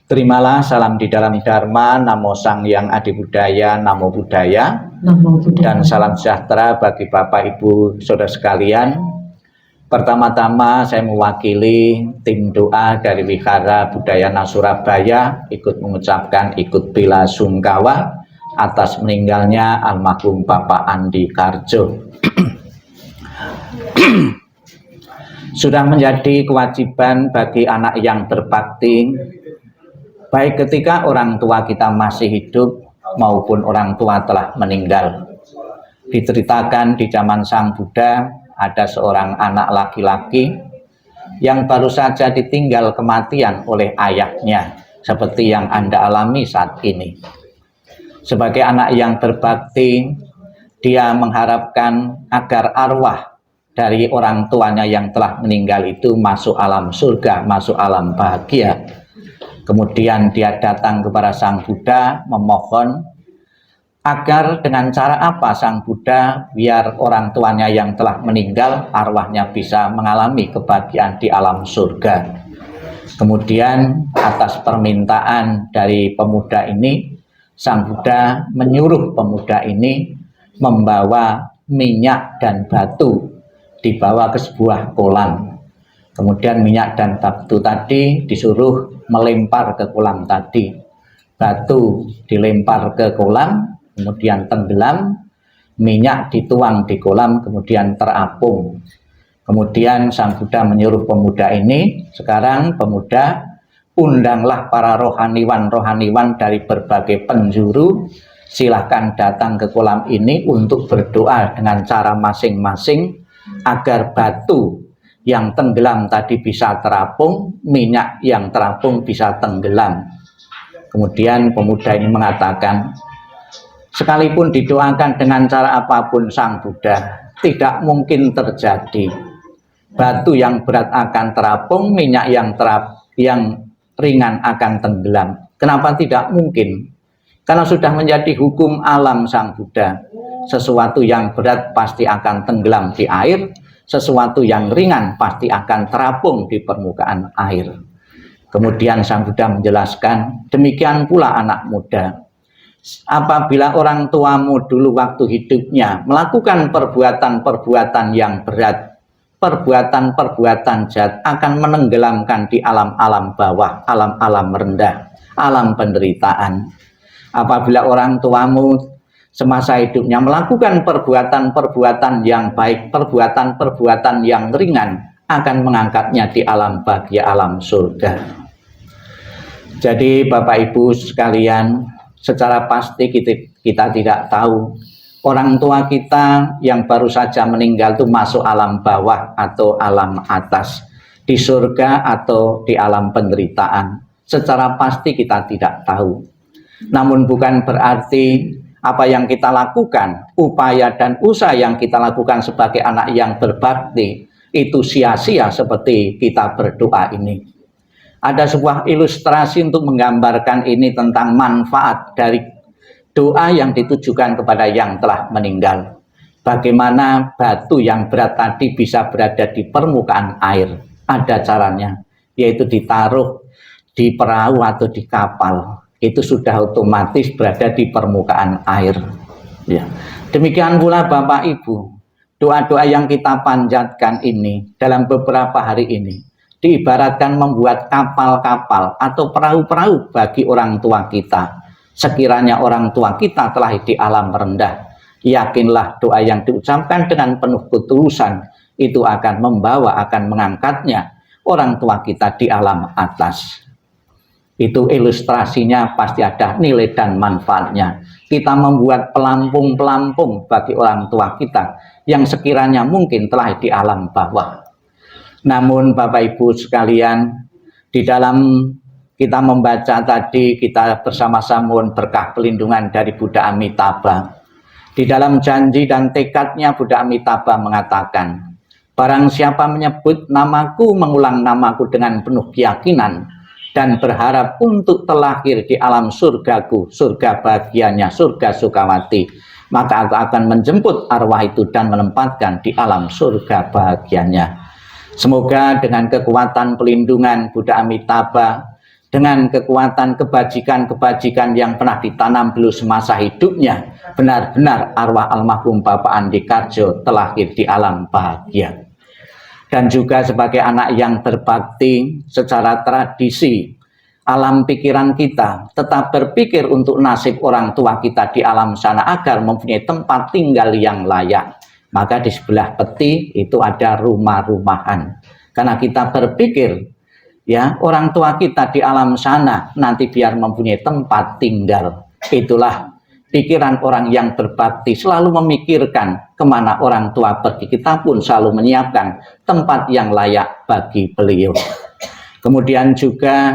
Terimalah salam di dalam Dharma, Namo Sang Hyang Adi Budaya, Namo Buddhaya, dan salam sejahtera bagi Bapak Ibu Saudara sekalian. Pertama-tama saya mewakili tim doa dari Wihara Budayana Surabaya ikut mengucapkan ikut bela sungkawa atas meninggalnya almarhum Bapak Andi Karjo. Sudah menjadi kewajiban bagi anak yang berbakti, baik ketika orang tua kita masih hidup maupun orang tua telah meninggal. Diceritakan di zaman Sang Buddha ada seorang anak laki-laki yang baru saja ditinggal kematian oleh ayahnya, seperti yang Anda alami saat ini. Sebagai anak yang berbakti, dia mengharapkan agar arwah dari orang tuanya yang telah meninggal itu masuk alam surga, masuk alam bahagia. Kemudian dia datang kepada Sang Buddha memohon agar dengan cara apa Sang Buddha biar orang tuanya yang telah meninggal arwahnya bisa mengalami kebahagiaan di alam surga. Kemudian atas permintaan dari pemuda ini, Sang Buddha menyuruh pemuda ini membawa minyak dan batu, dibawa ke sebuah kolam. Kemudian minyak dan batu tadi disuruh melempar ke kolam tadi. Batu dilempar ke kolam, kemudian tenggelam, minyak dituang di kolam, kemudian terapung. Kemudian Sang Buddha menyuruh pemuda ini, sekarang pemuda, undanglah para rohaniwan dari berbagai penjuru, silahkan datang ke kolam ini untuk berdoa dengan cara masing-masing, agar batu yang tenggelam tadi bisa terapung, minyak yang terapung bisa tenggelam. Kemudian pemuda ini mengatakan, sekalipun didoakan dengan cara apapun Sang Buddha, tidak mungkin terjadi. Batu yang berat akan terapung, minyak yang ringan akan tenggelam. Kenapa tidak mungkin? Karena sudah menjadi hukum alam Sang Buddha. Sesuatu yang berat pasti akan tenggelam di air, sesuatu yang ringan pasti akan terapung di permukaan air. Kemudian Sang Buddha menjelaskan, demikian pula anak muda. Apabila orang tuamu dulu waktu hidupnya melakukan perbuatan-perbuatan yang berat, perbuatan-perbuatan jahat akan menenggelamkan di alam-alam bawah, alam-alam rendah, alam penderitaan. Apabila orang tuamu semasa hidupnya melakukan perbuatan-perbuatan yang baik, perbuatan-perbuatan yang ringan, akan mengangkatnya di alam bahagia, alam surga. Jadi Bapak Ibu sekalian, secara pasti kita tidak tahu orang tua kita yang baru saja meninggal itu masuk alam bawah atau alam atas, di surga atau di alam penderitaan. Secara pasti kita tidak tahu. Namun bukan berarti apa yang kita lakukan, upaya dan usaha yang kita lakukan sebagai anak yang berbakti itu sia-sia seperti kita berdoa ini. Ada sebuah ilustrasi untuk menggambarkan ini tentang manfaat dari doa yang ditujukan kepada yang telah meninggal. Bagaimana batu yang berat tadi bisa berada di permukaan air? Ada caranya, yaitu ditaruh di perahu atau di kapal. Itu sudah otomatis berada di permukaan air. Ya. Demikian pula Bapak Ibu, doa-doa yang kita panjatkan ini dalam beberapa hari ini diibaratkan membuat kapal-kapal atau perahu-perahu bagi orang tua kita. Sekiranya orang tua kita telah di alam rendah, yakinlah doa yang diucapkan dengan penuh ketulusan itu akan membawa, akan mengangkatnya orang tua kita di alam atas. Itu ilustrasinya pasti ada nilai dan manfaatnya. Kita membuat pelampung-pelampung bagi orang tua kita yang sekiranya mungkin telah di alam bawah. Namun Bapak Ibu sekalian, di dalam kita membaca tadi, kita bersama-sama mohon berkah pelindungan dari Buddha Amitabha. Di dalam janji dan tekadnya Buddha Amitabha mengatakan, barang siapa menyebut namaku, mengulang namaku dengan penuh keyakinan, dan berharap untuk terlahir di alam surgaku, surga bahagianya, surga Sukawati, maka aku akan menjemput arwah itu dan menempatkan di alam surga bahagianya. Semoga dengan kekuatan pelindungan Buddha Amitabha dengan kekuatan kebajikan-kebajikan yang pernah ditanam dulu semasa hidupnya, benar-benar arwah almarhum Bapak Andi Karjo telah lahir di alam bahagia. Dan juga sebagai anak yang berbakti, secara tradisi alam pikiran kita tetap berpikir untuk nasib orang tua kita di alam sana agar mempunyai tempat tinggal yang layak. Maka di sebelah peti itu ada rumah-rumahan, karena kita berpikir ya, orang tua kita di alam sana nanti biar mempunyai tempat tinggal. Itulah pikiran orang yang berbakti, selalu memikirkan kemana orang tua pergi. Kita pun selalu menyiapkan tempat yang layak bagi beliau. Kemudian juga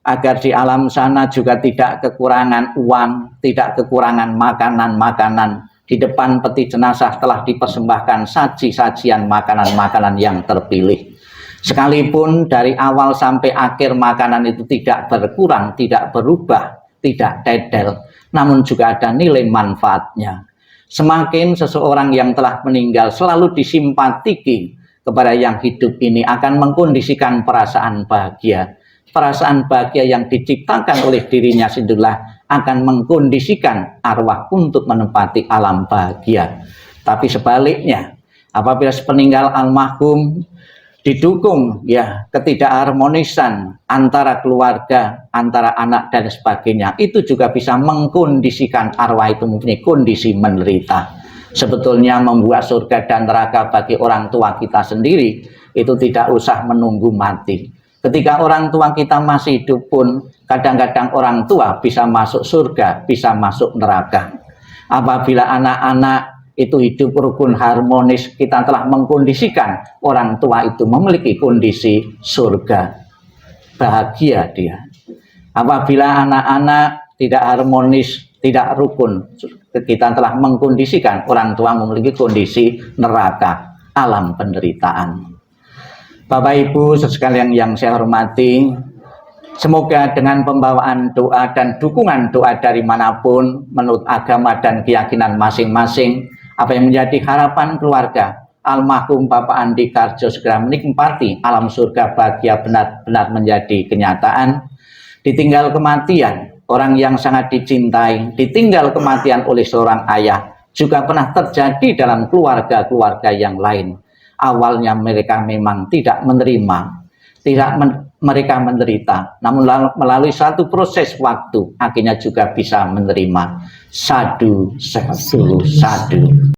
agar di alam sana juga tidak kekurangan uang, tidak kekurangan makanan-makanan. Di depan peti jenazah telah dipersembahkan saji-sajian makanan-makanan yang terpilih. Sekalipun dari awal sampai akhir makanan itu tidak berkurang, tidak berubah, tidak dedel, namun juga ada nilai manfaatnya. Semakin seseorang yang telah meninggal selalu disimpatiki kepada yang hidup ini, akan mengkondisikan perasaan bahagia. Perasaan bahagia yang diciptakan oleh dirinya sendirilah akan mengkondisikan arwah untuk menempati alam bahagia. Tapi sebaliknya, apabila sepeninggal almarhum didukung ya ketidakharmonisan antara keluarga, antara anak dan sebagainya, itu juga bisa mengkondisikan arwah itu mempunyai kondisi menderita. Sebetulnya membuat surga dan neraka bagi orang tua kita sendiri itu tidak usah menunggu mati. Ketika orang tua kita masih hidup pun kadang-kadang orang tua bisa masuk surga, bisa masuk neraka. Apabila anak-anak itu hidup rukun harmonis, kita telah mengkondisikan orang tua itu memiliki kondisi surga, bahagia dia. Apabila anak-anak tidak harmonis, tidak rukun, kita telah mengkondisikan orang tua memiliki kondisi neraka, alam penderitaan. Bapak Ibu sekalian yang saya hormati, semoga dengan pembawaan doa dan dukungan doa dari manapun menurut agama dan keyakinan masing-masing, apa yang menjadi harapan keluarga almarhum Bapak Andi Karjo segera menikmati alam surga bahagia benar-benar menjadi kenyataan. Ditinggal kematian orang yang sangat dicintai, ditinggal kematian oleh seorang ayah, juga pernah terjadi dalam keluarga-keluarga yang lain. Awalnya mereka memang tidak menerima, mereka menderita, namun melalui satu proses waktu akhirnya juga bisa menerima. Sadu, sadu, sadu.